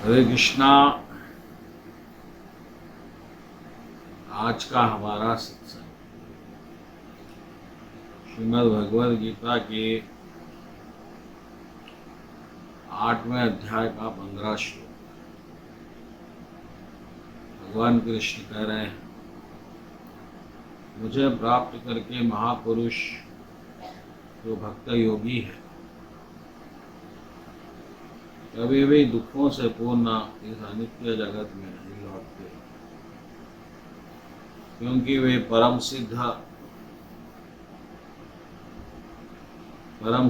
हरे कृष्णा। आज का हमारा सत्संग श्रीमद् भगवद गीता के 8वें अध्याय का 15 श्लोक। भगवान कृष्ण कह रहे हैं, मुझे प्राप्त करके महापुरुष जो भक्त योगी है कभी भी दुखों से पूर्ण इस अनित्य जगत में नहीं लौटते, क्योंकि वे परम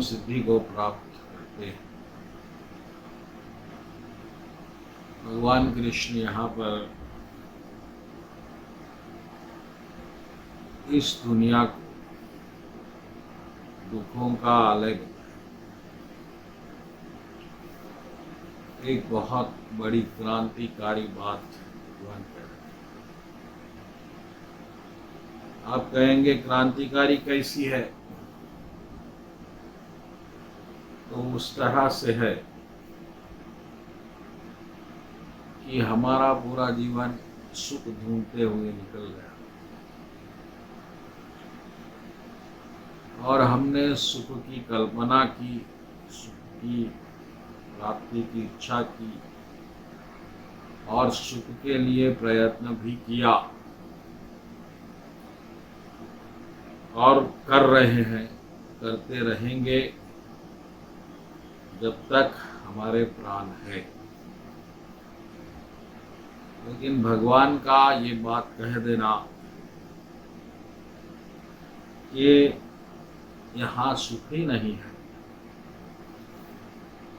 सिद्धि को प्राप्त करते हैं। भगवान कृष्ण यहाँ पर इस दुनिया को दुखों का आलय बताया। एक बहुत बड़ी क्रांतिकारी बात भगवान कह रहे हैं। आप कहेंगे क्रांतिकारी कैसी है? तो उस तरह से है कि हमारा पूरा जीवन सुख ढूंढते हुए निकल गया और हमने सुख की कल्पना की, सुख की प्राप्ति की इच्छा की और सुख के लिए प्रयत्न भी किया और कर रहे हैं, करते रहेंगे जब तक हमारे प्राण है। लेकिन भगवान का ये बात कह देना कि यहाँ सुख ही नहीं है,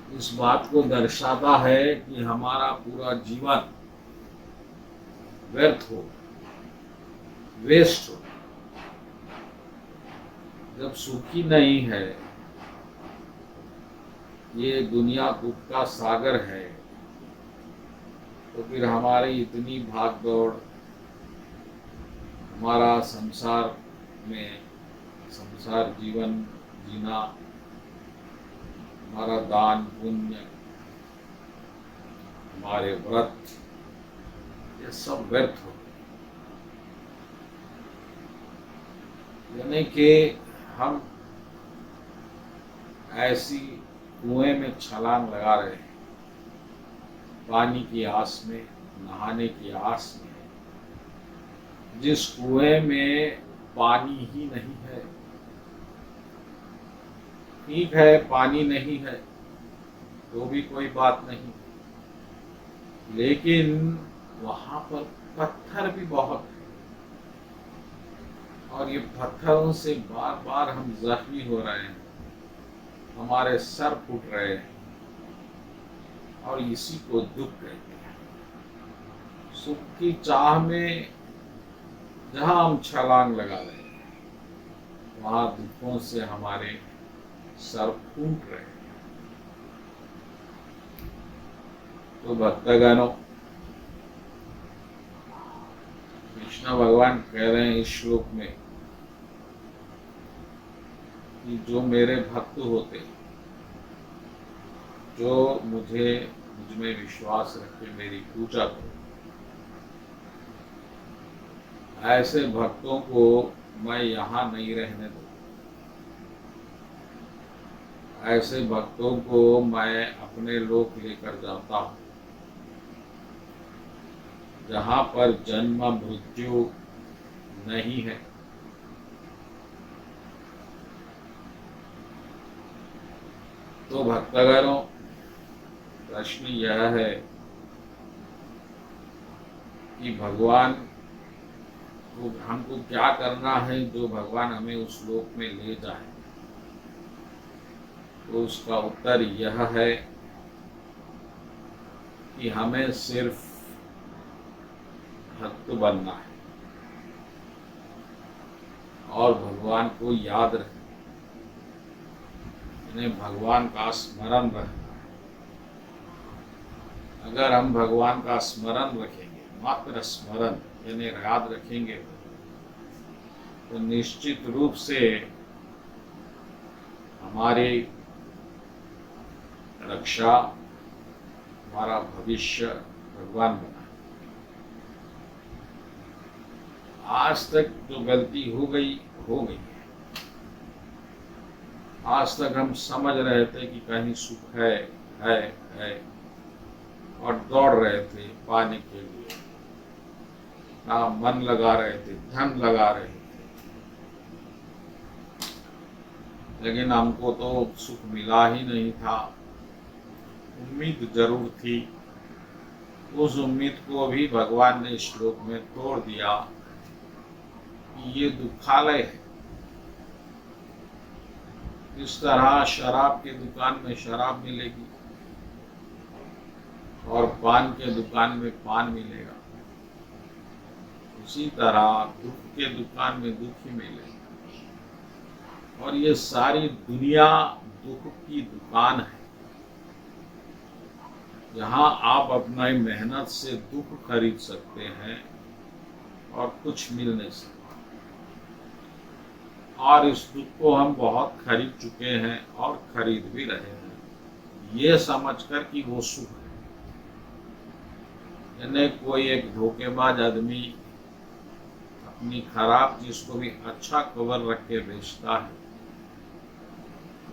इस बात को दर्शाता है कि हमारा पूरा जीवन व्यर्थ हो, वेस्ट हो। जब सुखी नहीं है, ये दुनिया दुख का सागर है, तो फिर हमारी इतनी भाग दौड़, हमारा संसार जीवन जीना, हमारा दान पुण्य, हमारे व्रत, ये सब व्यर्थ हो। यानी कि हम ऐसी कुएं में छलांग लगा रहे हैं, पानी की आस में, नहाने की आस में, जिस कुएं में पानी ही नहीं है। ठीक है, पानी नहीं है तो भी कोई बात नहीं, लेकिन वहां पर पत्थर भी बहुत है और ये पत्थरों से बार बार हम जख्मी हो रहे हैं, हमारे सर फूट रहे हैं और इसी को दुख कहते हैं। सुख की चाह में जहां हम छलांग लगा रहे हैं, वहां दुखों से हमारे सर फूट रहे हैं। तो भक्तगणों, कृष्ण भगवान कह रहे हैं इस श्लोक में कि जो मेरे भक्त होते, जो मुझ में विश्वास रखे, मेरी पूजा करो, ऐसे भक्तों को मैं यहाँ नहीं रहने दूँ। ऐसे भक्तों को मैं अपने लोक लेकर जाता हूँ, जहाँ पर जन्म मृत्यु नहीं है। तो भक्तगणों, प्रश्न यह है कि भगवान को हमको क्या करना है जो भगवान हमें उस लोक में ले जाए। तो उसका उत्तर यह है कि हमें सिर्फ भक्त बनना है और भगवान को याद रखना, यानी भगवान का स्मरण रखना है। अगर हम भगवान का स्मरण रखेंगे, मात्र स्मरण यानी याद रखेंगे, तो निश्चित रूप से हमारी रक्षा, हमारा भविष्य भगवान बना। आज तक जो गलती हो गई है। आज तक हम समझ रहे थे कि कहीं सुख है और दौड़ रहे थे पाने के लिए, ना मन लगा रहे थे, धन लगा रहे थे, लेकिन हमको तो सुख मिला ही नहीं था। उम्मीद जरूर थी, उस उम्मीद को भी भगवान ने श्लोक में तोड़ दिया कि ये दुखालय है। इस तरह शराब की दुकान में शराब मिलेगी और पान के दुकान में पान मिलेगा, उसी तरह दुख के दुकान में दुख ही मिलेगा। और ये सारी दुनिया दुख की दुकान है, जहां आप अपना मेहनत से दुख खरीद सकते हैं और कुछ मिल नहीं सकता। और इस दुख को हम बहुत खरीद चुके हैं और खरीद भी रहे हैं, ये समझकर कि वो सुख है। यानी कोई एक धोखेबाज आदमी अपनी खराब चीज को भी अच्छा कवर रख के बेचता है,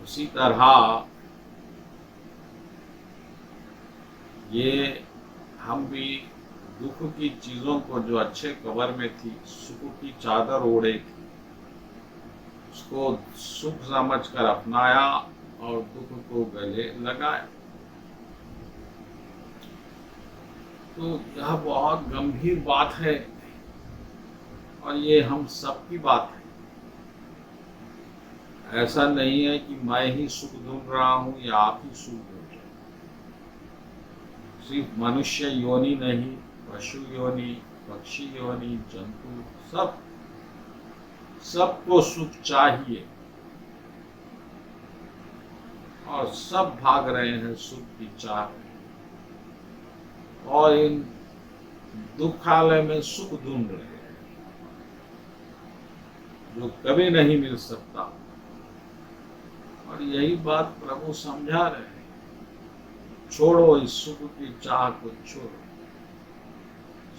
उसी तरह ये हम भी दुख की चीजों को जो अच्छे कवर में थी, सुख की चादर ओढ़े थी, उसको सुख समझकर अपनाया और दुख को गले लगाया। तो यह बहुत गंभीर बात है और ये हम सबकी बात है। ऐसा नहीं है कि मैं ही सुख ढूंढ रहा हूं या आप ही सुख ढूंढ रहे हैं। सिर्फ मनुष्य योनि नहीं, पशु योनि, पक्षी योनि, जंतु, सबको सुख चाहिए और सब भाग रहे हैं सुख की चाह में और इन दुखालय में सुख ढूंढ रहे हैं जो कभी नहीं मिल सकता। और यही बात प्रभु समझा रहे हैं, छोड़ो इस सुख की चाह को, छोड़ो।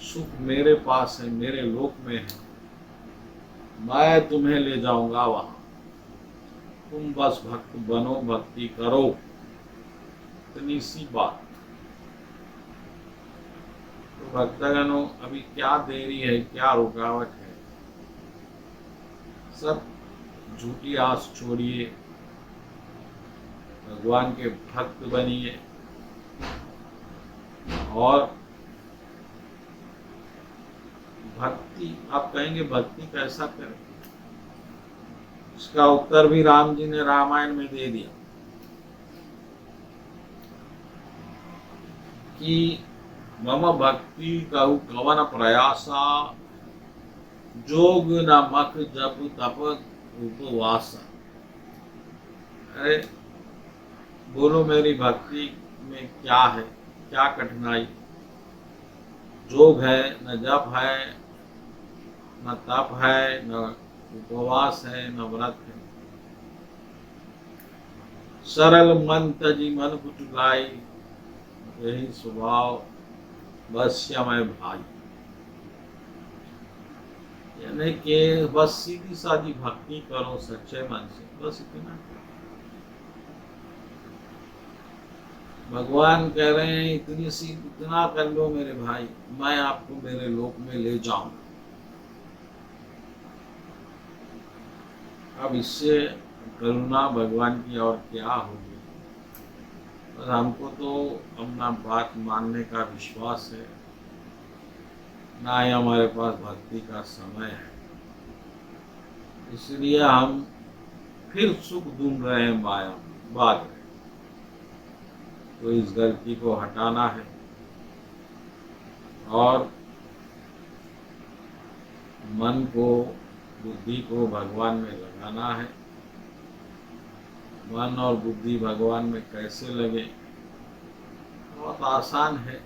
सुख मेरे पास है, मेरे लोक में है, मैं तुम्हें ले जाऊंगा वहां। तुम बस भक्त बनो, भक्ति करो, इतनी सी बात। तो भक्तगणों, अभी क्या देरी है, क्या रुकावट है? सब झूठी आस छोड़िए, भगवान के भक्त बनिए और भक्ति, आप कहेंगे भक्ति कैसा करें? इसका उत्तर भी राम जी ने रामायण में दे दिया कि मम भक्ति कहु कवन प्रयासा, जोग न मख जप तप उपवासा। अरे बोलो, मेरी भक्ति में क्या है, क्या कठिनाई? जोग है, न जप है, न तप है, न उपवास है, न व्रत है। सरल मन तजी मन कुचुलाई, यही स्वभाव बस्या मैं भाई। यानी कि बस सीधी सादी भक्ति करो सच्चे मन से, बस इतना। भगवान कह रहे हैं इतना कर लो मेरे भाई, मैं आपको मेरे लोक में ले जाऊंगा। अब इससे करुणा भगवान की और क्या होगी? पर हमको तो अपना बात मानने का विश्वास है, ना ही हमारे पास भक्ति का समय है, इसलिए हम फिर सुख ढूंढ रहे हैं, माया भाग रहे। तो इस गलती को हटाना है और मन को, बुद्धि को भगवान में लगाना है। मन और बुद्धि भगवान में कैसे लगे? बहुत आसान है।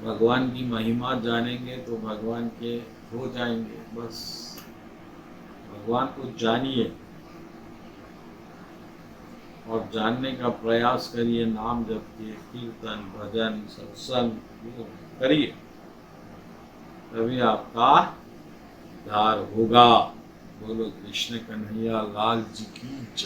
भगवान की महिमा जानेंगे तो भगवान के हो जाएंगे। बस भगवान को जानिए, और जानने का प्रयास करिए, नाम जपिए, कीर्तन भजन सत्संग करिए, तभी आपका उद्धार होगा। बोलो कृष्ण कन्हैया लाल जी की जय।